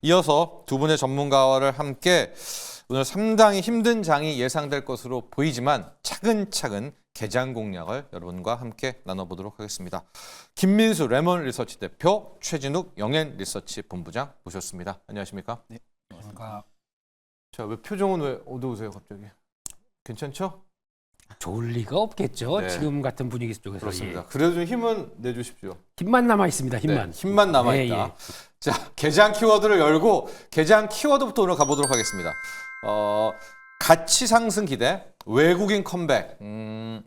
이어서 두 분의 전문가와를 함께 오늘 상당히 힘든 장이 예상될 것으로 보이지만 차근차근 개장 공략을 여러분과 함께 나눠보도록 하겠습니다. 김민수 레몬 리서치 대표, 최진욱 영앤 리서치 본부장 모셨습니다. 안녕하십니까? 네, 안녕하십니까. 자, 왜 표정은 왜 어두우세요 갑자기? 괜찮죠? 좋을 리가 없겠죠. 네. 지금 같은 분위기 속에서. 그렇습니다. 예. 그래도 좀 힘은 내주십시오. 힘만 남아 있습니다. 힘만. 네, 힘만 남아있다. 예, 예. 자, 개장 키워드를 열고 개장 키워드부터 오늘 가보도록 하겠습니다. 가치 상승 기대, 외국인 컴백.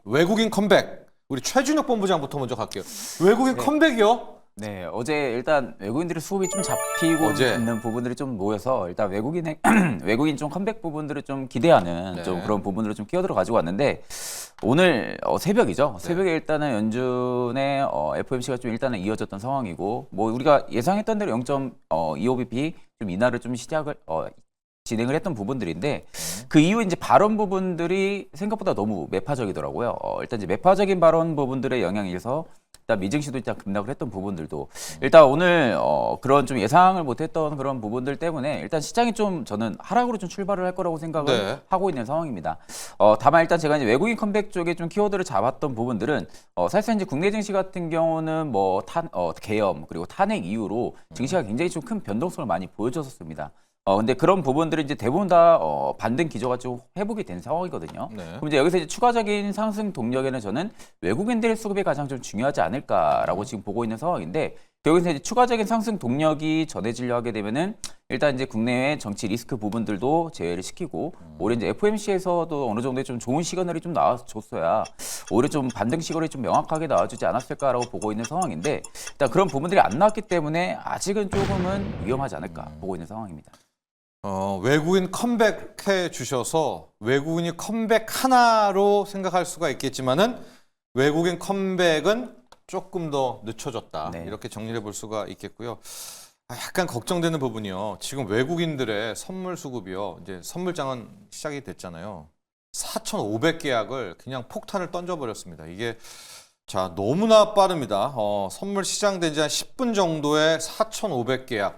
외국인 컴백. 우리 최준혁 본부장부터 먼저 갈게요. 외국인 컴백이요? 네, 어제 일단 외국인들의 수급이 좀 잡히고 어제. 있는 부분들이 좀 모여서 일단 외국인 좀 컴백 부분들을 좀 기대하는 네. 좀 그런 부분들을 좀 키워드로 가지고 왔는데 오늘 새벽이죠. 네. 새벽에 일단은 연준의 FOMC가 좀 일단은 이어졌던 상황이고 뭐 우리가 예상했던 대로 0.25bp 좀 인하를 좀 진행을 했던 부분들인데 그 이후에 이제 발언 부분들이 생각보다 너무 매파적이더라고요. 일단 이제 매파적인 발언 부분들의 영향에서 일단 미증시도 일단 급락을 했던 부분들도 일단 오늘 그런 좀 예상을 못했던 그런 부분들 때문에 일단 시장이 좀 저는 하락으로 좀 출발을 할 거라고 생각을 네. 하고 있는 상황입니다. 다만 일단 제가 이제 외국인 컴백 쪽에 좀 키워드를 잡았던 부분들은 사실상 이제 국내 증시 같은 경우는 뭐 계엄 그리고 탄핵 이후로 증시가 굉장히 좀 큰 변동성을 많이 보여줬었습니다. 근데 그런 부분들이 이제 대부분 다 반등 기조가 좀 회복이 된 상황이거든요. 네. 그럼 이제 여기서 이제 추가적인 상승 동력에는 저는 외국인들의 수급이 가장 좀 중요하지 않을까라고 지금 보고 있는 상황인데 여기서 이제 추가적인 상승 동력이 전해지려 하게 되면은 일단 이제 국내외 정치 리스크 부분들도 제외를 시키고 오히려 이제 FOMC에서도 어느 정도의 좀 좋은 시그널이 좀 나와줬어야 오히려 좀 반등 시그널이 좀 명확하게 나와주지 않았을까라고 보고 있는 상황인데 일단 그런 부분들이 안 나왔기 때문에 아직은 조금은 위험하지 않을까 보고 있는 상황입니다. 외국인 컴백해 주셔서 외국인이 컴백 하나로 생각할 수가 있겠지만은 외국인 컴백은 조금 더 늦춰졌다. 네. 이렇게 정리해 볼 수가 있겠고요. 약간 걱정되는 부분이요. 지금 외국인들의 선물 수급이요. 이제 선물장은 시작이 됐잖아요. 4,500계약을 그냥 폭탄을 던져버렸습니다. 이게 자 너무나 빠릅니다. 선물 시장된 지 한 10분 정도에 4,500계약.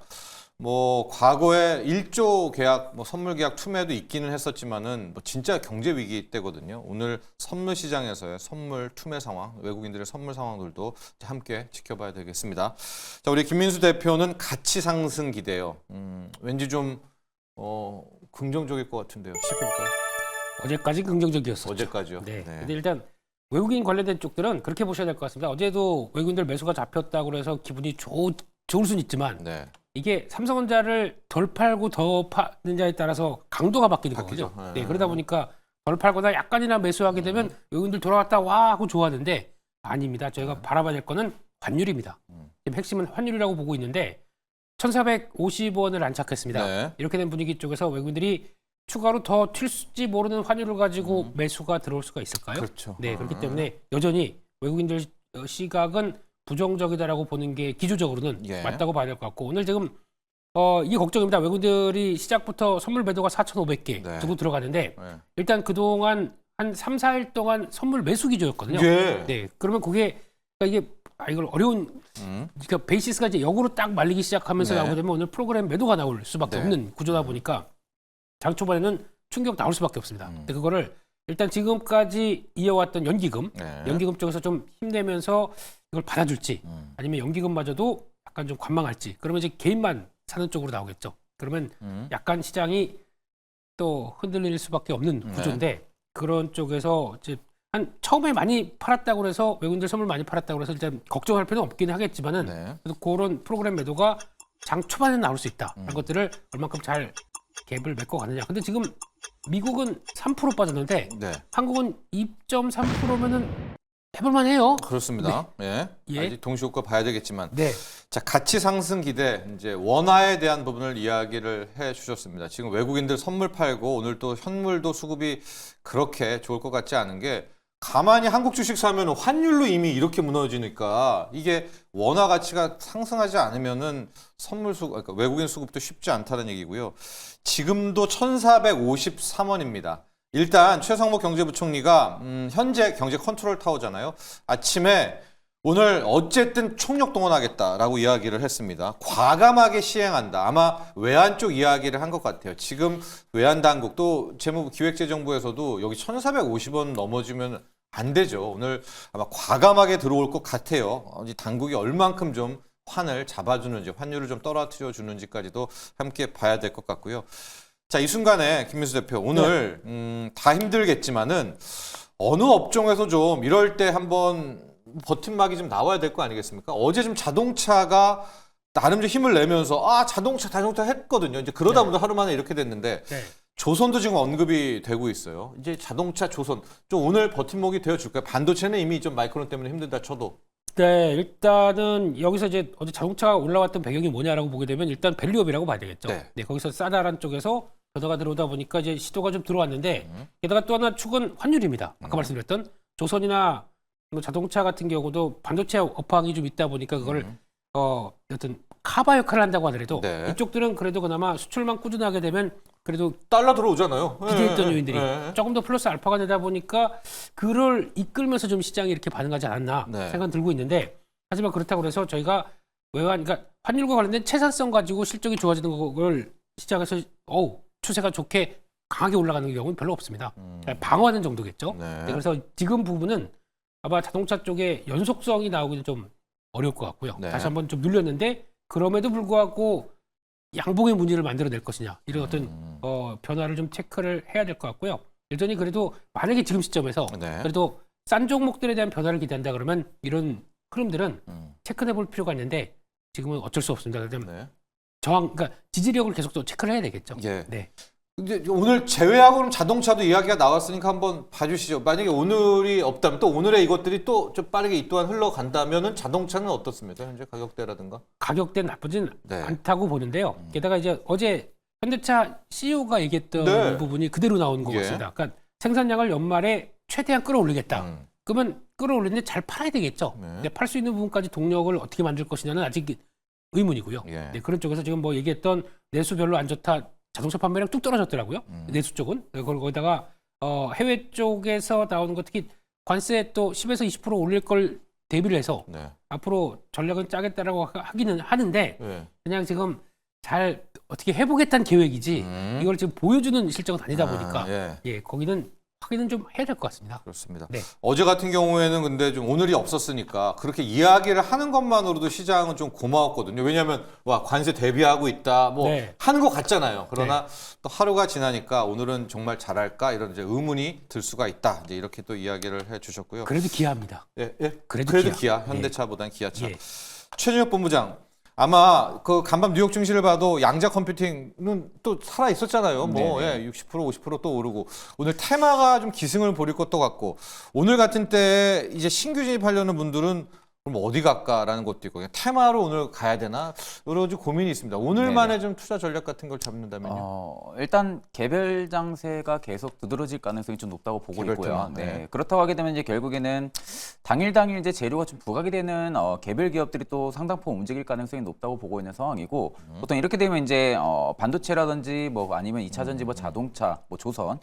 뭐 과거에 1조 계약, 뭐 선물 계약 투매도 있기는 했었지만은 뭐 진짜 경제 위기 때거든요. 오늘 선물 시장에서의 선물 투매 상황, 외국인들의 선물 상황들도 함께 지켜봐야 되겠습니다. 자, 우리 김민수 대표는 가치 상승 기대요. 왠지 좀 긍정적일 것 같은데요. 시작해볼까요? 어제까지 긍정적이었었죠. 어제까지요. 네. 근데 일단 외국인 관련된 쪽들은 그렇게 보셔야 될 것 같습니다. 어제도 외국인들 매수가 잡혔다고 해서 기분이 좋을 수는 있지만 네. 이게 삼성전자를 덜 팔고 더 파는자에 따라서 강도가 바뀌는 바뀌죠. 거거든요. 네. 네, 그러다 보니까 덜 팔거나 약간이나 매수하게 되면 외국인들 돌아왔다 와 하고 좋아하는데 아닙니다. 저희가 바라봐야 될 거는 환율입니다. 지금 핵심은 환율이라고 보고 있는데 1,450원을 안착했습니다. 네. 이렇게 된 분위기 쪽에서 외국인들이 추가로 더 튈지 모르는 환율을 가지고 매수가 들어올 수가 있을까요? 그렇죠. 네, 그렇기 때문에 여전히 외국인들 시각은 부정적이다라고 보는 게 기조적으로는 예. 맞다고 봐야 될 것 같고 오늘 지금 이게 걱정입니다. 외국인들이 시작부터 선물 배도가 4,500개 네. 두고 들어가는데 네. 일단 그동안 한 3, 4일 동안 선물 매수 기조였거든요. 예. 네, 그러면 그게 그러니까 이게 이걸 어려운 그러니까 베이시스가 이제 역으로 딱 말리기 시작하면서 네. 나오게 되면 오늘 프로그램 매도가 나올 수밖에 네. 없는 구조다 보니까 장 초반에는 충격 나올 수밖에 없습니다. 근데 그거를 일단 지금까지 이어왔던 연기금, 네. 연기금 쪽에서 좀 힘내면서 이걸 받아줄지 아니면 연기금마저도 약간 좀 관망할지 그러면 이제 개인만 사는 쪽으로 나오겠죠. 그러면 약간 시장이 또 흔들릴 수밖에 없는 구조인데 그런 쪽에서 이제 한 처음에 많이 팔았다고 해서 외국인들 선물 많이 팔았다고 해서 일단 걱정할 필요는 없긴 하겠지만은 네. 그래도 그런 프로그램 매도가 장 초반에 나올 수 있다. 그런 것들을 얼만큼 잘 갭을 메꿔 가느냐. 근데 지금 미국은 3% 빠졌는데 네. 한국은 2.3%면은 해볼만 해요. 그렇습니다. 예. 예. 아직 동시효과 봐야 되겠지만. 네. 자, 가치 상승 기대 이제 원화에 대한 부분을 이야기를 해 주셨습니다. 지금 외국인들 선물 팔고 오늘 또 현물도 수급이 그렇게 좋을 것 같지 않은 게 가만히 한국 주식 사면 환율로 이미 이렇게 무너지니까 이게 원화 가치가 상승하지 않으면은 선물 수급, 그러니까 외국인 수급도 쉽지 않다는 얘기고요. 지금도 1,453원입니다. 일단 최상목 경제부총리가 현재 경제 컨트롤 타워잖아요. 아침에 오늘 어쨌든 총력 동원하겠다라고 이야기를 했습니다. 과감하게 시행한다. 아마 외환 쪽 이야기를 한 것 같아요. 지금 외환 당국 또 재무부 기획재정부에서도 여기 1,450원 넘어지면 안 되죠. 오늘 아마 과감하게 들어올 것 같아요. 이 당국이 얼만큼 좀 환을 잡아주는지, 환율을 좀 떨어뜨려 주는지까지도 함께 봐야 될 것 같고요. 자, 이 순간에 김민수 대표 오늘 다 힘들겠지만은 어느 업종에서 좀 이럴 때 한번 버팀막이 좀 나와야 될 거 아니겠습니까? 어제 좀 자동차가 나름 좀 힘을 내면서 자동차 했거든요. 이제 그러다 보니 하루 만에 이렇게 됐는데 네. 조선도 지금 언급이 되고 있어요. 이제 자동차 조선 좀 오늘 버팀목이 되어 줄까요? 반도체는 이미 좀 마이크론 때문에 힘들다 쳐도. 네, 일단은 여기서 이제 어제 자동차가 올라왔던 배경이 뭐냐라고 보게 되면 일단 밸류업이라고 봐야 되겠죠. 네. 네, 거기서 싸다란 쪽에서 변화가 들어오다 보니까 이제 시도가 좀 들어왔는데 게다가 또 하나 축은 환율입니다. 아까 말씀드렸던 조선이나 뭐 자동차 같은 경우도 반도체 업황이 좀 있다 보니까 그걸 어떤 카바 역할을 한다고 하더라도 네. 이쪽들은 그래도 그나마 수출만 꾸준하게 되면 그래도 달러 들어오잖아요. 기대했던 요인들이 네. 조금 더 플러스 알파가 되다 보니까 그를 이끌면서 좀 시장이 이렇게 반응하지 않았나 네. 생각은 들고 있는데 하지만 그렇다고 해서 저희가 외환 그러니까 환율과 관련된 채산성 가지고 실적이 좋아지는 걸 시장에서 추세가 좋게 강하게 올라가는 경우는 별로 없습니다. 그러니까 방어하는 정도겠죠. 네. 네, 그래서 지금 부분은 아마 자동차 쪽에 연속성이 나오기는 좀 어려울 것 같고요. 네. 다시 한번 좀 눌렸는데 그럼에도 불구하고 양봉의 무늬를 만들어낼 것이냐 이런 어떤 변화를 좀 체크를 해야 될 것 같고요. 여전히 그래도 만약에 지금 시점에서 네. 그래도 싼 종목들에 대한 변화를 기대한다 그러면 이런 흐름들은 체크해 볼 필요가 있는데 지금은 어쩔 수 없습니다. 그러면 네. 그러니까 지지력을 계속 또 체크를 해야 되겠죠. 예. 네. 근데 오늘 제외하고 그럼 자동차도 이야기가 나왔으니까 한번 봐주시죠. 만약에 오늘이 없다면 또 오늘의 이것들이 또 좀 빠르게 이 또한 흘러간다면은 자동차는 어떻습니까? 현재 가격대라든가. 가격대 나쁘진 네. 않다고 보는데요. 게다가 이제 어제 현대차 CEO가 얘기했던 네. 부분이 그대로 나오는 것 예. 같습니다. 그러니까 생산량을 연말에 최대한 끌어올리겠다. 음. 그러면 끌어올리는데 잘 팔아야 되겠죠. 네. 근데 팔 수 있는 부분까지 동력을 어떻게 만들 것이냐는 아직 의문이고요. 예. 네, 그런 쪽에서 지금 뭐 얘기했던 내수 별로 안 좋다. 자동차 판매량 뚝 떨어졌더라고요. 내수 쪽은. 그걸 거기다가 해외 쪽에서 나오는 거 특히 관세 또 10에서 20% 올릴 걸 대비를 해서 네. 앞으로 전략은 짜겠다라고 하기는 하는데 예. 그냥 지금 잘 어떻게 해보겠다는 계획이지 이걸 지금 보여주는 실적은 아니다 보니까 예. 거기는 확인은 좀 해야 될 것 같습니다. 그렇습니다. 네. 어제 같은 경우에는 근데 좀 오늘이 없었으니까 그렇게 이야기를 하는 것만으로도 시장은 좀 고마웠거든요. 왜냐하면 와 관세 대비하고 있다 뭐 네. 하는 것 같잖아요. 그러나 또 하루가 지나니까 오늘은 정말 잘할까 이런 이제 의문이 들 수가 있다. 이제 이렇게 또 이야기를 해주셨고요. 그래도 기아합니다. 예. 그래도 기아. 기아. 현대차보다는 기아차. 예. 최준혁 본부장. 아마 그 간밤 뉴욕 증시를 봐도 양자 컴퓨팅은 또 살아 있었잖아요. 뭐 네네. 60% 50% 또 오르고 오늘 테마가 좀 기승을 부릴 것도 같고 오늘 같은 때 이제 신규 진입하려는 분들은 그럼 어디 갈까라는 것도 있고 그냥 테마로 오늘 가야 되나 여러 가지 고민이 있습니다. 오늘만의 좀 투자 전략 같은 걸 잡는다면요. 일단 개별 장세가 계속 두드러질 가능성이 좀 높다고 보고 개별 있고요. 테마, 네. 네. 그렇다고 하게 되면 이제 결국에는 당일 이제 재료가 좀 부각이 되는 개별 기업들이 또 상당폭 움직일 가능성이 높다고 보고 있는 상황이고 보통 이렇게 되면 이제 반도체라든지 뭐 아니면 2차 전지 뭐 자동차 뭐 조선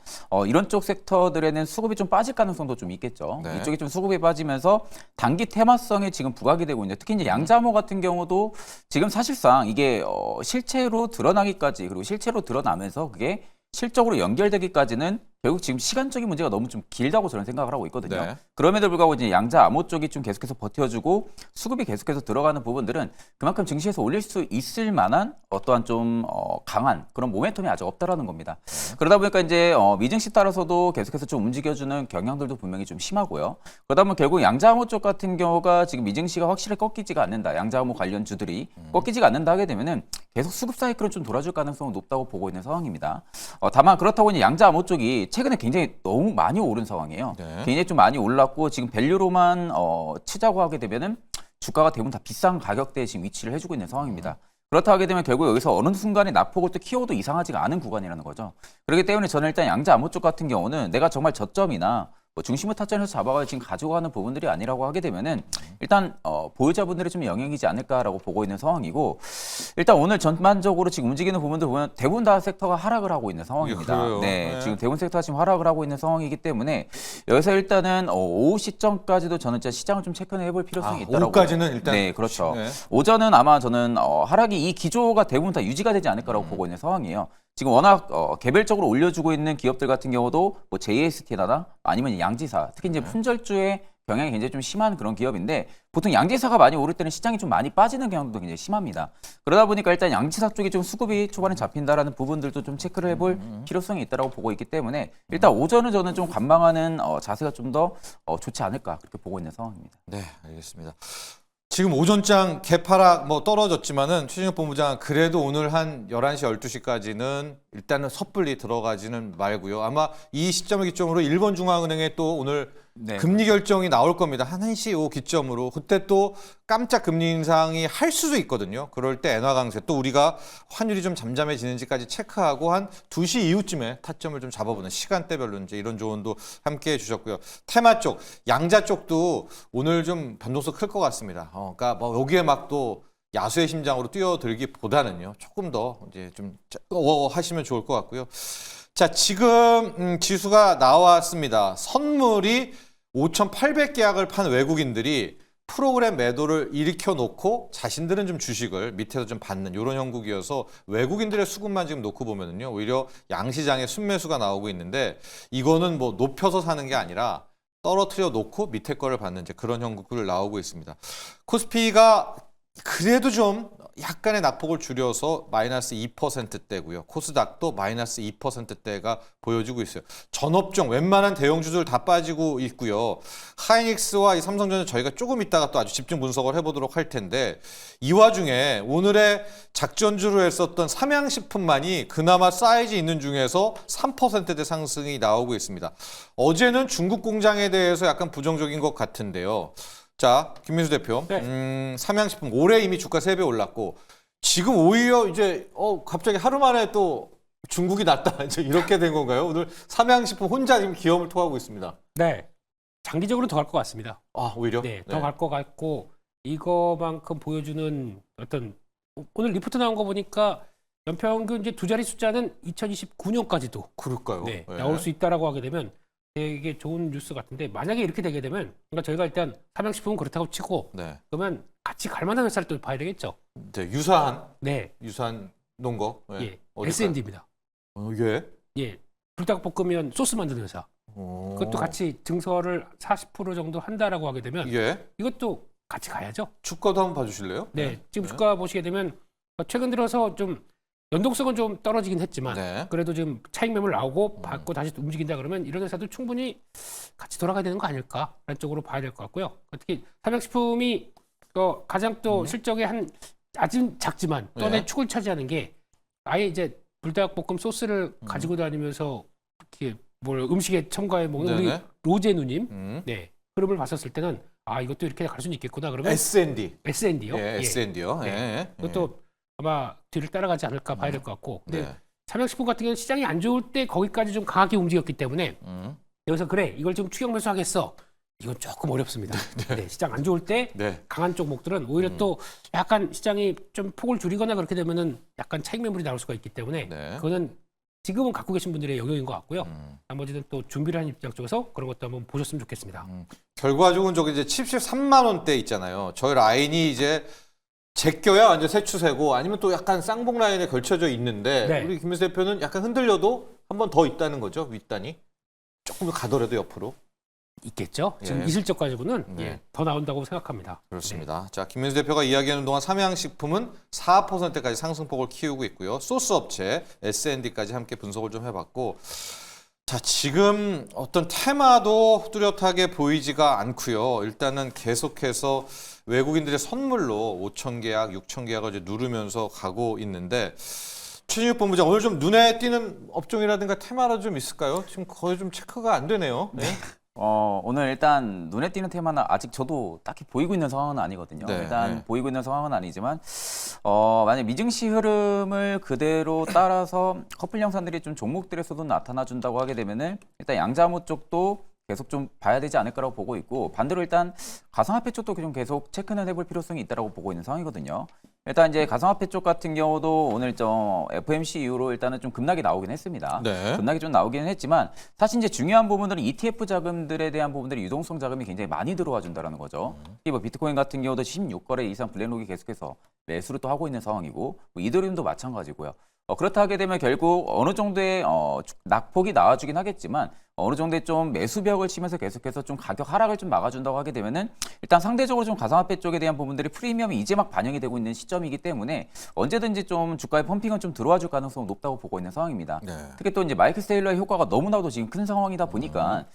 이런 쪽 섹터들에는 수급이 좀 빠질 가능성도 좀 있겠죠. 네. 이쪽이 좀 수급이 빠지면서 단기 테마성이 지금 부각이 되고 있는데 특히 이제 양자모 같은 경우도 지금 사실상 이게 실체로 드러나기까지 그리고 실체로 드러나면서 그게 실적으로 연결되기까지는 결국 지금 시간적인 문제가 너무 좀 길다고 저는 생각을 하고 있거든요. 네. 그럼에도 불구하고 이제 양자 암호 쪽이 좀 계속해서 버텨주고 수급이 계속해서 들어가는 부분들은 그만큼 증시에서 올릴 수 있을 만한 어떠한 좀 강한 그런 모멘텀이 아직 없다라는 겁니다. 그러다 보니까 이제 미증시 따라서도 계속해서 좀 움직여주는 경향들도 분명히 좀 심하고요. 그러다 보면 결국 양자 암호 쪽 같은 경우가 지금 미증시가 확실히 꺾이지가 않는다. 양자 암호 관련주들이 꺾이지가 않는다 하게 되면은 계속 수급 사이클은 좀 돌아줄 가능성은 높다고 보고 있는 상황입니다. 다만 그렇다고 이제 양자 암호 쪽이 최근에 굉장히 너무 많이 오른 상황이에요. 네. 굉장히 좀 많이 올랐고 지금 밸류로만 치자고 하게 되면은 주가가 대부분 다 비싼 가격대에 지금 위치를 해주고 있는 상황입니다. 그렇다 하게 되면 결국 여기서 어느 순간에 낙폭을 또 키워도 이상하지가 않은 구간이라는 거죠. 그렇기 때문에 저는 일단 양자 암호 쪽 같은 경우는 내가 정말 저점이나 뭐 중심을 타점에서 잡아가 지금 가져가는 부분들이 아니라고 하게 되면은 일단 보유자분들의 좀 영향이지 않을까라고 보고 있는 상황이고 일단 오늘 전반적으로 지금 움직이는 부분들 보면 대부분 다 섹터가 하락을 하고 있는 상황입니다. 그래요? 네, 네. 지금 대부분 섹터가 지금 하락을 하고 있는 상황이기 때문에 여기서 일단은 오후 시점까지도 저는 진짜 시장을 좀 체크해 볼 필요성이 있다라고. 오후까지는 일단 네, 그렇죠. 네. 오전은 아마 저는 하락이 이 기조가 대부분 다 유지가 되지 않을까라고 보고 있는 상황이에요. 지금 워낙 개별적으로 올려주고 있는 기업들 같은 경우도 뭐 JST나 아니면 양지사, 특히 이제 품절주의 경향이 굉장히 좀 심한 그런 기업인데 보통 양지사가 많이 오를 때는 시장이 좀 많이 빠지는 경향도 굉장히 심합니다. 그러다 보니까 일단 양지사 쪽에 좀 수급이 초반에 잡힌다라는 부분들도 좀 체크를 해볼 필요성이 있다라고 보고 있기 때문에 일단 오전은 저는 좀 관망하는 자세가 좀 더 좋지 않을까 그렇게 보고 있는 상황입니다. 네, 알겠습니다. 지금 오전장 개파락 뭐 떨어졌지만은 최진혁 본부장 그래도 오늘 한 11시 12시까지는 일단은 섣불리 들어가지는 말고요. 아마 이 시점을 기점으로 일본 중앙은행에 또 오늘 네. 금리 결정이 나올 겁니다. 한 1시 오 기점으로 그때 또 깜짝 금리 인상이 할 수도 있거든요. 그럴 때 엔화 강세 또 우리가 환율이 좀 잠잠해지는지까지 체크하고 한 2시 이후쯤에 타점을 좀 잡아보는 시간대별로 이제 이런 조언도 함께 해주셨고요. 테마 쪽, 양자 쪽도 오늘 좀 변동성 클 것 같습니다. 그러니까 뭐 여기에 막 또 야수의 심장으로 뛰어들기보다는요. 조금 더 이제 좀 하시면 좋을 것 같고요. 자, 지금 지수가 나왔습니다. 선물이 5,800계약을 판 외국인들이 프로그램 매도를 일으켜 놓고 자신들은 좀 주식을 밑에서 좀 받는 이런 형국이어서 외국인들의 수급만 지금 놓고 보면은요. 오히려 양시장에 순매수가 나오고 있는데 이거는 뭐 높여서 사는 게 아니라 떨어뜨려 놓고 밑에 거를 받는 이제 그런 형국들 나오고 있습니다. 코스피가 그래도 좀 약간의 낙폭을 줄여서 마이너스 2%대고요. 코스닥도 마이너스 2%대가 보여지고 있어요. 전업종 웬만한 대형주들 다 빠지고 있고요. 하이닉스와 이 삼성전자 저희가 조금 있다가 또 아주 집중 분석을 해보도록 할 텐데 이 와중에 오늘의 작전주로 했었던 삼양식품만이 그나마 사이즈 있는 중에서 3%대 상승이 나오고 있습니다. 어제는 중국 공장에 대해서 약간 부정적인 것 같은데요. 자, 김민수 대표, 삼양식품 올해 이미 주가 3배 올랐고 지금 오히려 이제 갑자기 하루 만에 또 중국이 낫다 이제 이렇게 된 건가요? 오늘 삼양식품 혼자 지금 기염을 토하고 있습니다. 네, 장기적으로 더 갈 것 같습니다. 아, 오히려? 네, 더 갈 것 같고 이거만큼 보여주는 어떤 오늘 리포트 나온 거 보니까 연평균 이제 두 자리 숫자는 2029년까지도 그럴까요? 네, 나올 수 있다라고 하게 되면 되게 좋은 뉴스 같은데 만약에 이렇게 되게 되면 그러니까 저희가 일단 삼양식품은 그렇다고 치고 네. 그러면 같이 갈 만한 회사를 또 봐야 되겠죠. 네, 유사한 논거. 네. 예, S&D입니다. 예. 예, 불닭볶음면 소스 만드는 회사. 그것도 같이 증설을 40% 정도 한다라고 하게 되면 예. 이것도 같이 가야죠. 주가도 한번 봐주실래요? 네, 지금 주가 보시게 되면 최근 들어서 좀 연동성은 좀 떨어지긴 했지만 네. 그래도 지금 차익 매물 나오고 받고 다시 움직인다 그러면 이런 회사도 충분히 같이 돌아가야 되는 거 아닐까라는 쪽으로 봐야 될 것 같고요. 특히 삼양식품이 가장 또 실적이 아주 작지만 또 하나의 네. 축을 차지하는 게 아예 이제 불닭볶음 소스를 가지고 다니면서 이렇게 뭘 음식에 첨가해 먹는 우리 네네. 로제 누님 네 흐름을 봤었을 때는 아 이것도 이렇게 갈 수는 있겠구나 그러면 S&D. S&D요. 예, S&D요. 네. 예. 그것도 아마 뒤를 따라가지 않을까 봐야 될 것 같고 근데 네. 삼양식품 같은 경우는 시장이 안 좋을 때 거기까지 좀 강하게 움직였기 때문에 여기서 그래 이걸 좀 추격 매수하겠어 이건 조금 어렵습니다. 네, 시장 안 좋을 때 네. 강한 쪽목들은 오히려 또 약간 시장이 좀 폭을 줄이거나 그렇게 되면은 약간 차익 매물이 나올 수가 있기 때문에 네. 그거는 지금은 갖고 계신 분들의 영역인 것 같고요. 나머지는 또 준비를 하는 입장 쪽에서 그런 것도 한번 보셨으면 좋겠습니다. 결과적으로 저기 이제 73만 원대 있잖아요. 저희 라인이 이제 제껴야 완전 새 추세고 아니면 또 약간 쌍봉 라인에 걸쳐져 있는데 네. 우리 김민수 대표는 약간 흔들려도 한 번 더 있다는 거죠. 윗단이. 조금 가더라도 옆으로. 있겠죠. 지금 예. 이 실적 가지고는 네. 예, 더 나온다고 생각합니다. 그렇습니다. 자, 김민수 대표가 이야기하는 동안 삼양식품은 4%까지 상승폭을 키우고 있고요. 소스 업체 S&D까지 함께 분석을 좀 해봤고 자, 지금 어떤 테마도 뚜렷하게 보이지가 않고요. 일단은 계속해서 외국인들의 선물로 5,000계약, 6,000계약을 이제 누르면서 가고 있는데 최진욱 본부장 오늘 좀 눈에 띄는 업종이라든가 테마라도 좀 있을까요? 지금 거의 좀 체크가 안 되네요. 네. 오늘 일단 눈에 띄는 테마는 아직 저도 딱히 보이고 있는 상황은 아니거든요. 네, 일단 네. 보이고 있는 상황은 아니지만 만약 미증시 흐름을 그대로 따라서 커플 양산들이 좀 종목들에서도 나타나 준다고 하게 되면은 일단 양자무 쪽도 계속 좀 봐야 되지 않을까라고 보고 있고 반대로 일단 가상화폐 쪽도 좀 계속 체크는 해볼 필요성이 있다라고 보고 있는 상황이거든요. 일단 이제 가상화폐 쪽 같은 경우도 오늘 FOMC 이후로 일단은 좀 급락이 나오긴 했습니다. 네. 급락이 좀 나오긴 했지만 사실 이제 중요한 부분들은 ETF 자금들에 대한 부분들이 유동성 자금이 굉장히 많이 들어와 준다라는 거죠. 특히 뭐 비트코인 같은 경우도 16거래 이상 블랙록이 계속해서 매수를 또 하고 있는 상황이고 뭐 이더리움도 마찬가지고요. 그렇다 하게 되면 결국 어느 정도의 낙폭이 나와주긴 하겠지만 어느 정도의 좀 매수벽을 치면서 계속해서 좀 가격 하락을 좀 막아준다고 하게 되면은 일단 상대적으로 좀 가상화폐 쪽에 대한 부분들이 프리미엄이 이제 막 반영이 되고 있는 시점이기 때문에 언제든지 좀 주가의 펌핑은 좀 들어와 줄 가능성이 높다고 보고 있는 상황입니다. 네. 특히 또 이제 마이클 세일러의 효과가 너무나도 지금 큰 상황이다 보니까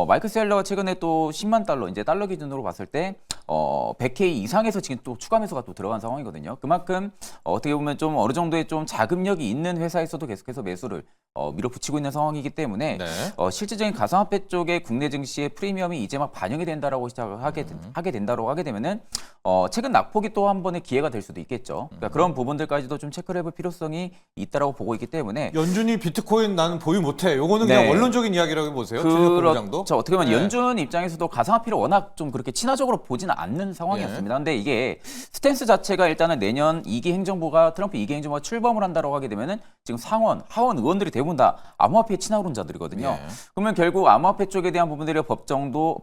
마이클 세일러가 최근에 또 10만 달러 이제 달러 기준으로 봤을 때 100K 이상에서 지금 또 추가 매수가 또 들어간 상황이거든요. 그만큼 어떻게 보면 좀 어느 정도의 좀 자금력이 있는 회사에서도 계속해서 매수를 밀어붙이고 있는 상황이기 때문에 네. 실질적인 가상화폐 쪽의 국내 증시의 프리미엄이 이제 막 반영이 된다라고 시작을 하게 된다라고 하게 되면은 최근 낙폭이 또 한 번의 기회가 될 수도 있겠죠. 그러니까 그런 부분들까지도 좀 체크를 해볼 필요성이 있다라고 보고 있기 때문에 연준이 비트코인 나는 보유 못해. 요거는 그냥 네. 원론적인 이야기라고 보세요. 본부장도. 그렇죠. 어떻게 보면 네. 연준 입장에서도 가상화폐를 워낙 좀 그렇게 친화적으로 보지는 않는 상황이었습니다. 근데 이게 스탠스 자체가 일단은 내년 2기 행정부가 트럼프 2기 행정부가 출범을 한다고 하게 되면은 지금 상원, 하원 의원들이 대부분 다 암호화폐 친화론자들이거든요. 네. 그러면 결국 암호화폐 쪽에 대한 부분들의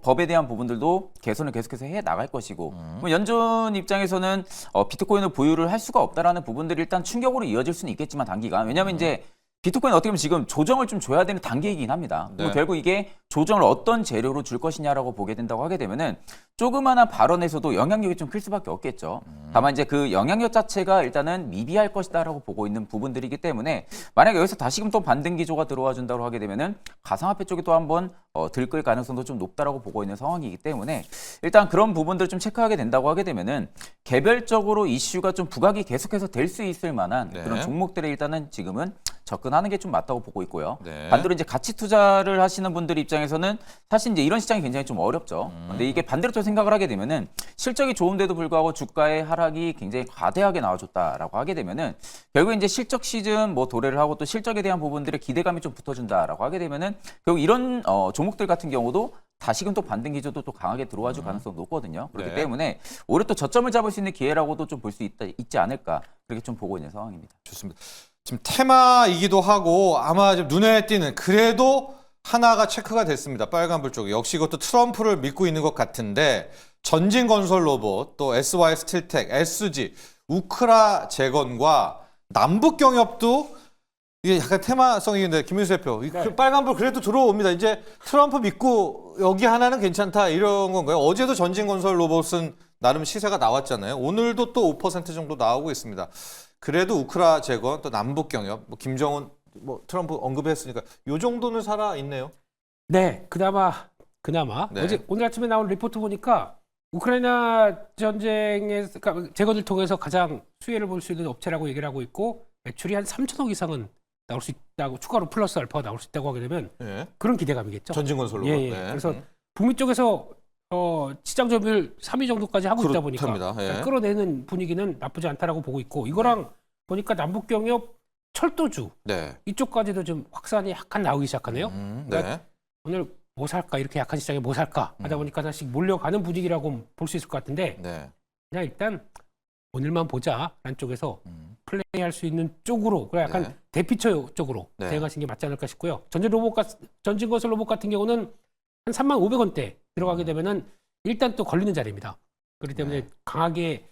법에 대한 부분들도 개선을 계속해서 해 나갈 것이고 그럼 연준 입장에서는 비트코인을 보유를 할 수가 없다라는 부분들이 일단 충격으로 이어질 수는 있겠지만 단기간 왜냐하면 이제 비트코인 어떻게 보면 지금 조정을 좀 줘야 되는 단계이긴 합니다. 네. 그리고 결국 이게 조정을 어떤 재료로 줄 것이냐라고 보게 된다고 하게 되면은 조그마한 발언에서도 영향력이 좀 클 수밖에 없겠죠. 다만 이제 그 영향력 자체가 일단은 미비할 것이다라고 보고 있는 부분들이기 때문에 만약에 여기서 다시금 또 반등 기조가 들어와 준다고 하게 되면은 가상화폐 쪽이 또 한번 들끓 가능성도 좀 높다라고 보고 있는 상황이기 때문에 일단 그런 부분들을 좀 체크하게 된다고 하게 되면은 개별적으로 이슈가 좀 부각이 계속해서 될 수 있을 만한 네. 그런 종목들에 일단은 지금은 접근하는 게 좀 맞다고 보고 있고요. 네. 반대로 이제 가치 투자를 하시는 분들 입장에서는 사실 이제 이런 시장이 굉장히 좀 어렵죠. 근데 이게 반대로 또 생각을 하게 되면은 실적이 좋은데도 불구하고 주가의 하락이 굉장히 과대하게 나와줬다라고 하게 되면은 결국 이제 실적 시즌 뭐 도래를 하고 또 실적에 대한 부분들의 기대감이 좀 붙어준다라고 하게 되면은 결국 이런 종목들 같은 경우도 다시금 또 반등 기조도 또 강하게 들어와 줄 가능성이 높거든요. 그렇기 네. 때문에 오히려 또 저점을 잡을 수 있는 기회라고도 좀 볼 수 있지 않을까 그렇게 좀 보고 있는 상황입니다. 좋습니다. 지금 테마이기도 하고 아마 좀 눈에 띄는 그래도 하나가 체크가 됐습니다. 빨간불 쪽에. 역시 이것도 트럼프를 믿고 있는 것 같은데 전진건설 로봇, 또 SY 스틸텍, SG, 우크라 재건과 남북경협도 이게 약간 테마성인데 김민수 대표 그 빨간불 그래도 들어옵니다. 이제 트럼프 믿고 여기 하나는 괜찮다 이런 건가요? 어제도 전진건설 로봇은 나름 시세가 나왔잖아요. 오늘도 또 5% 정도 나오고 있습니다. 그래도 우크라 재건 또 남북 경협 뭐 김정은 뭐 트럼프 언급했으니까 요 정도는 살아 있네요. 네, 그나마 네. 어제 오늘 아침에 나온 리포트 보니까 우크라이나 전쟁에서 그러니까 재건을 통해서 가장 수혜를 볼 수 있는 업체라고 얘기를 하고 있고 매출이 한 3천억 이상은 나올 수 있다고 추가로 플러스 알파가 나올 수 있다고 하게 되면 예. 그런 기대감이겠죠. 전진건설로. 예. 그래서 북미 쪽에서 시장 점유율 3위 정도까지 하고 있다 보니까 그렇답니다. 예. 그러니까 끌어내는 분위기는 나쁘지 않다라고 보고 있고 이거랑 보니까 남북경협 철도주 네. 이쪽까지도 좀 확산이 약간 나오기 시작하네요. 네. 그러니까 오늘 뭐 살까 이렇게 약한 시장에 뭐 살까 하다 보니까 다시 몰려가는 분위기라고 볼 수 있을 것 같은데 네. 그냥 일단 오늘만 보자라는 쪽에서 플레이할 수 있는 쪽으로 그냥 약간 네. 대피처 쪽으로 네. 대응하시는 게 맞지 않을까 싶고요. 전진건설 로봇 같은 경우는 한 35,000원대 들어가게 되면은 일단 또 걸리는 자리입니다. 그렇기 때문에 네. 강하게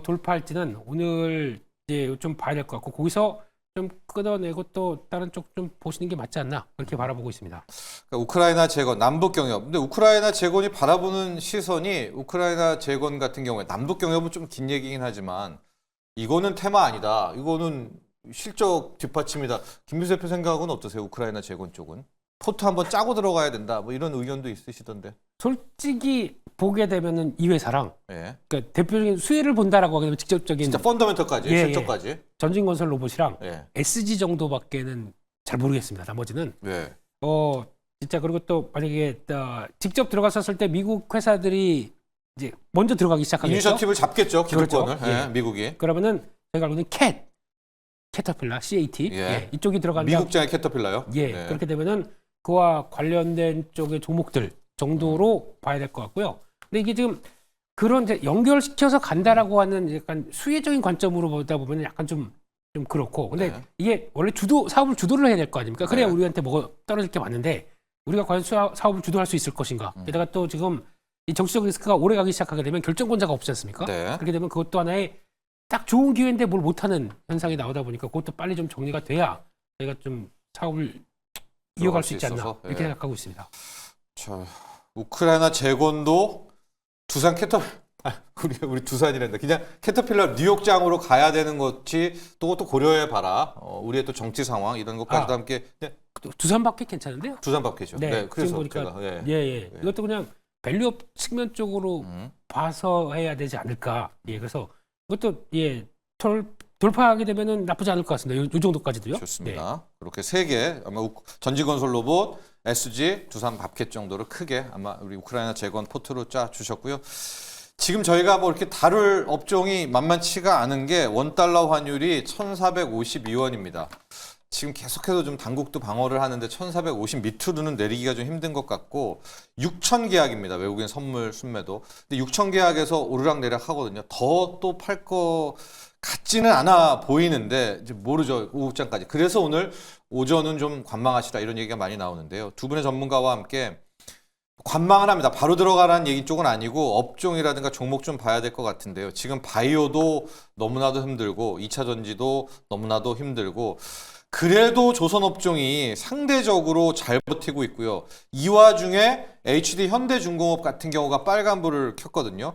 돌파할지는 오늘 이제 좀 봐야 될 것 같고 거기서 좀 끊어내고 또 다른 쪽 좀 보시는 게 맞지 않나 그렇게 바라보고 있습니다. 그러니까 우크라이나 재건, 남북 경협. 근데 우크라이나 재건이 바라보는 시선이 우크라이나 재건 같은 경우에 남북 경협은 좀 긴 얘기긴 하지만 이거는 테마 아니다. 이거는 실적 뒷받침이다. 김민수 대표 생각은 어떠세요? 우크라이나 재건 쪽은 포트 한번 짜고 들어가야 된다. 뭐 이런 의견도 있으시던데. 솔직히 보게 되면은 이 회사랑 예. 그러니까 대표적인 수혜를 본다라고 하게 되면 직접적인 진짜 펀더멘털까지, 예, 실적까지. 전진건설 로봇이랑 예. SG 정도밖에는 잘 모르겠습니다. 나머지는 예. 진짜 그리고 또 만약에 직접 들어갔었을 때 미국 회사들이 이제 먼저 들어가기 시작하겠죠. 이니셔티브를 잡겠죠. 기득권을. 그렇죠. 예. 예. 미국이. 그러면은 제가 알고는 캐터필라 CAT 예. 이쪽이 들어간다. 미국장의 캐터필라요. 예. 그렇게 되면은 그와 관련된 쪽의 종목들 정도로 봐야 될 것 같고요. 근데 이게 지금 그런 이제 연결시켜서 간다라고 하는 약간 수혜적인 관점으로 보다 보면 약간 좀 그렇고. 근데 네. 이게 원래 사업을 주도를 해야 될 거 아닙니까? 그래야 네. 우리한테 뭐가 떨어질 게 많은데 우리가 과연 사업을 주도할 수 있을 것인가? 게다가 또 지금 이 정치적 리스크가 오래 가기 시작하게 되면 결정권자가 없지 않습니까? 네. 그렇게 되면 그것도 하나의 딱 좋은 기회인데 뭘 못하는 현상이 나오다 보니까 그것도 빨리 좀 정리가 돼야 저희가 좀 사업을 이어갈 수 있지 않나 있어서, 이렇게 예. 생각하고 있습니다. 자, 우크라이나 재건도 두산 우리 두산이란다. 그냥 캐터필러 뉴욕장으로 가야 되는 것이 또 그것도 고려해 봐라. 우리의 또 정치 상황 이런 것까지도 함께 네, 두산밖에 괜찮은데요? 두산 밖이죠. 네, 네, 그래서 지금 보니까 제가 예. 예. 이것도 그냥 밸류업 측면 쪽으로 봐서 해야 되지 않을까. 예, 그래서 이것도 예 돌파하게 되면은 나쁘지 않을 것 같습니다. 요 정도까지도요. 좋습니다. 그렇게 세 개 아마 전지건설 로봇, SG, 두산 밥켓 정도를 크게 아마 우리 우크라이나 재건 포트로 짜 주셨고요. 지금 저희가 뭐 이렇게 다룰 업종이 만만치가 않은 게 원달러 환율이 1,452원입니다. 지금 계속해서 좀 당국도 방어를 하는데 1,450 밑으로는 내리기가 좀 힘든 것 같고 6천 계약입니다. 외국인 선물 순매도. 근데 6천 계약에서 오르락내락 하거든요. 더 또 팔 거 같지는 않아 보이는데 이제 모르죠. 오후장까지. 그래서 오늘 오전은 좀 관망하시라 이런 얘기가 많이 나오는데요. 두 분의 전문가와 함께 관망을 합니다. 바로 들어가라는 얘기 쪽은 아니고 업종이라든가 종목 좀 봐야 될 것 같은데요. 지금 바이오도 너무나도 힘들고 2차 전지도 너무나도 힘들고 그래도 조선업종이 상대적으로 잘 버티고 있고요. 이 와중에 HD 현대중공업 같은 경우가 빨간불을 켰거든요.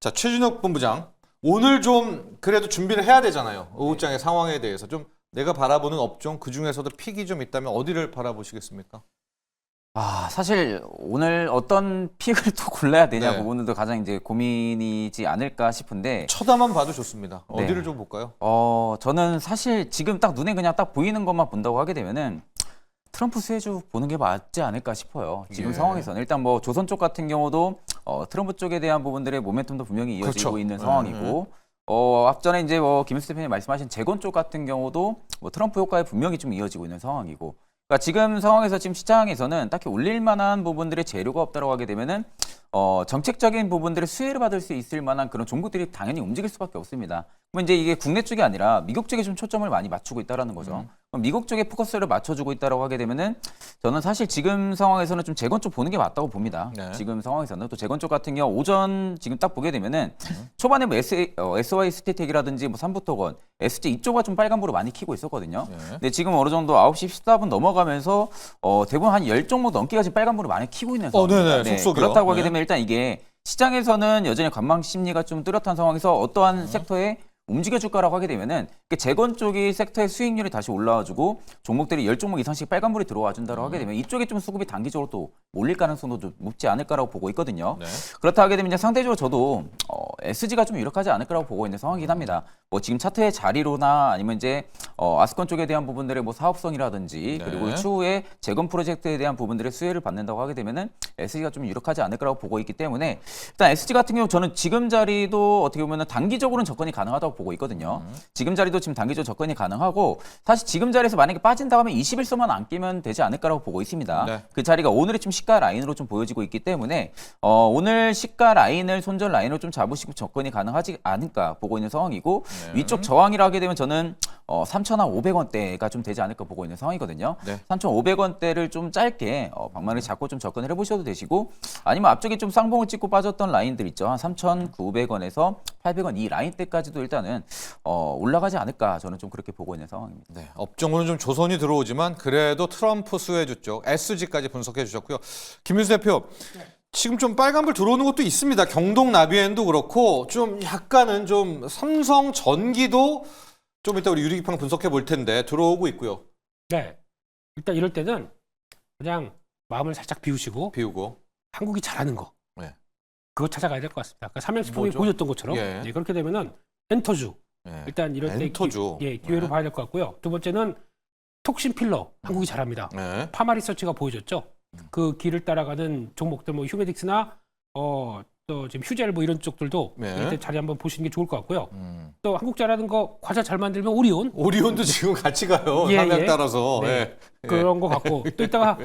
자, 최준혁 본부장. 오늘 좀 그래도 준비를 해야 되잖아요. 오후장의 상황에 대해서 좀 내가 바라보는 업종 그중에서도 픽이 좀 있다면 어디를 바라보시겠습니까? 사실 오늘 어떤 픽을 또 골라야 되냐 네. 부분도 가장 이제 고민이지 않을까 싶은데 쳐다만 봐도 좋습니다. 네. 어디를 좀 볼까요? 저는 사실 지금 딱 눈에 그냥 딱 보이는 것만 본다고 하게 되면은 트럼프 수혜주 보는 게 맞지 않을까 싶어요. 지금 예. 상황에서는 일단 뭐 조선 쪽 같은 경우도 트럼프 쪽에 대한 부분들의 모멘텀도 분명히 이어지고 그렇죠. 있는 상황이고 앞전에 이제 뭐 김일수 대표님 말씀하신 재건 쪽 같은 경우도 뭐 트럼프 효과에 분명히 좀 이어지고 있는 상황이고 그러니까 지금 상황에서 지금 시장에서는 딱히 올릴 만한 부분들의 재료가 없다고 하게 되면은 정책적인 부분들의 수혜를 받을 수 있을 만한 그런 종목들이 당연히 움직일 수밖에 없습니다. 그럼 이제 이게 국내 쪽이 아니라 미국 쪽에 좀 초점을 많이 맞추고 있다라는 거죠. 그럼 미국 쪽에 포커스를 맞춰주고 있다라고 하게 되면은 저는 사실 지금 상황에서는 좀 재건 쪽 보는 게 맞다고 봅니다. 네. 지금 상황에서는 또 재건 쪽 같은 경우 오전 지금 딱 보게 되면은 초반에 뭐 SY 스티텍이라든지 뭐 삼부토건, SG 이쪽가 좀 빨간불을 많이 켜고 있었거든요. 네. 근데 지금 어느 정도 9시 14분 넘어가면서 대부분 한 10종목 넘게가 지금 빨간불을 많이 켜고 있는 상황입니다. 네네. 속속이요. 그렇다고 하게 네. 되면 일단 이게 시장에서는 여전히 관망 심리가 좀 뚜렷한 상황에서 어떠한 섹터에 움직여줄 거라고 하게 되면은 재건 쪽이 섹터의 수익률이 다시 올라와주고 종목들이 10종목 이상씩 빨간불이 들어와 준다고 하게 되면 이쪽에 좀 수급이 단기적으로 또 몰릴 가능성도 좀 높지 않을 거라고 보고 있거든요. 네. 그렇다 하게 되면 이제 상대적으로 저도 SG가 좀 유력하지 않을 거라고 보고 있는 상황이긴 합니다. 뭐 지금 차트의 자리로나 아니면 이제 아스콘 쪽에 대한 부분들의 뭐 사업성이라든지 네. 그리고 추후에 재건 프로젝트에 대한 부분들의 수혜를 받는다고 하게 되면은 SG가 좀 유력하지 않을 거라고 보고 있기 때문에 일단 SG 같은 경우 저는 지금 자리도 어떻게 보면은 단기적으로는 접근이 가능하다고 보고 있거든요. 지금 자리도 지금 단기적으로 접근이 가능하고 사실 지금 자리에서 만약에 빠진다고 하면 21선만 안 끼면 되지 않을 거라고 보고 있습니다. 네. 그 자리가 오늘의 좀 시가 라인으로 좀 보여지고 있기 때문에 오늘 시가 라인을 손절 라인으로 좀 잡으시고 접근이 가능하지 않을까 보고 있는 상황이고 네. 위쪽 저항이라 하게 되면 저는 3,500원대가 좀 되지 않을까 보고 있는 상황이거든요. 네. 3,500원대를 좀 짧게 방망이 잡고 좀 접근을 해보셔도 되시고 아니면 앞쪽에 좀 쌍봉을 찍고 빠졌던 라인들 있죠. 한 3,900원에서 800원 이 라인대까지도 일단은 올라가지 않을까 저는 좀 그렇게 보고 있는 상황입니다. 네, 업종으로는 좀 조선이 들어오지만 그래도 트럼프 수혜주 쪽 SG까지 분석해 주셨고요. 김윤수 대표, 지금 좀 빨간불 들어오는 것도 있습니다. 경동 나비엔도 그렇고 좀 약간은 좀 삼성 전기도 좀 이따 우리 유리기평 분석해 볼 텐데 들어오고 있고요. 네. 일단 이럴 때는 그냥 마음을 살짝 비우시고 비우고. 한국이 잘하는 거. 네. 그거 찾아가야 될 것 같습니다. 아까 삼양식품이 뭐죠? 보여줬던 것처럼 예. 예, 그렇게 되면은 엔터주 네. 일단 이럴 때 엔터주. 기회로 네. 봐야 될 것 같고요. 두 번째는 톡신 필러 한국이 잘합니다. 네. 파마 리서치가 보여줬죠. 그 길을 따라가는 종목들 뭐 휴메딕스나 또 지금 휴젤 뭐 이런 쪽들도 네. 이럴 때 자리 한번 보시는 게 좋을 것 같고요. 또 한국 잘하는 거 과자 잘 만들면 오리온 오리온도 지금 같이 가요. 예, 상향 예. 따라서. 네. 예. 그런 거 같고 또 이따가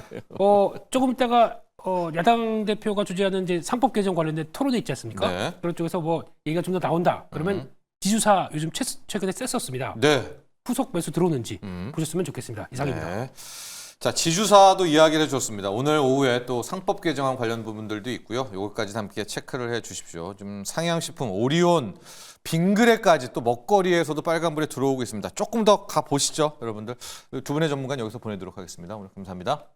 조금 있다가 야당 대표가 주재하는 이제 상법 개정 관련된 토론회 있지 않습니까? 네. 그런 쪽에서 뭐 얘기가 좀 더 나온다. 그러면 지주사 요즘 최근에 셌었습니다. 네. 후속 매수 들어오는지 보셨으면 좋겠습니다. 이상입니다. 네. 자, 지주사도 이야기를 해줬습니다. 오늘 오후에 또 상법 개정안 관련 부분들도 있고요. 요것까지 함께 체크를 해 주십시오. 좀 상향식품 오리온 빙그레까지 또 먹거리에서도 빨간불에 들어오고 있습니다. 조금 더 가보시죠, 여러분들. 두 분의 전문가는 여기서 보내도록 하겠습니다. 오늘 감사합니다.